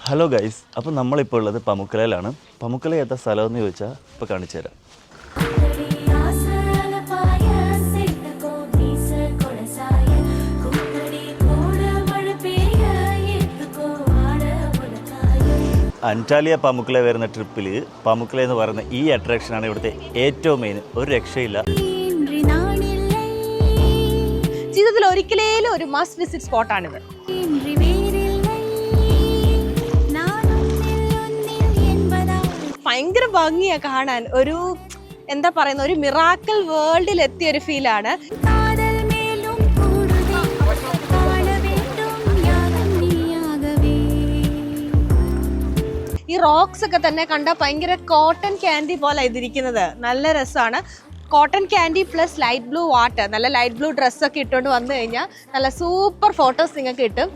Hello guys, അപ്പോൾ നമ്മളിപ്പോൾ ഉള്ളത് പമുക്കലയിലാണ്. പമുക്കല ഏതാ സ്ഥലമെന്ന് ചോദിച്ചാൽ ഇപ്പോൾ കാണിച്ചു തരാം. അന്റാലിയ പമുക്കല വരുന്ന ട്രിപ്പിൽ പമുക്കല എന്ന് പറയുന്ന ഈ അട്രാക്ഷനാണ് ഇവിടുത്തെ ഏറ്റവും മെയിൻ. ഒരു രക്ഷയില്ല. ജീവിതത്തിൽ ഒരിക്കലും ഒരു മസ്റ്റ് വിസിറ്റ് സ്പോട്ടാണിത്. ഭയങ്കര ഭംഗിയാ കാണാൻ. ഒരു എന്താ പറയുന്ന ഒരു മിറാക്കിൾ വേൾഡിൽ എത്തിയ ഒരു ഫീലാണ്. ഈ റോക്സ് ഒക്കെ തന്നെ കണ്ട ഭയങ്കര കോട്ടൺ ക്യാൻഡി പോലെ ഇതിരിക്കുന്നത്. നല്ല രസമാണ്. Cotton candy plus light blue water, നല്ല ലൈറ്റ് ബ്ലൂ ഡ്രസ്സൊക്കെ ഇട്ടുകൊണ്ട് വന്നു കഴിഞ്ഞാൽ നല്ല സൂപ്പർ ഫോട്ടോസ് നിങ്ങൾക്ക് കിട്ടും.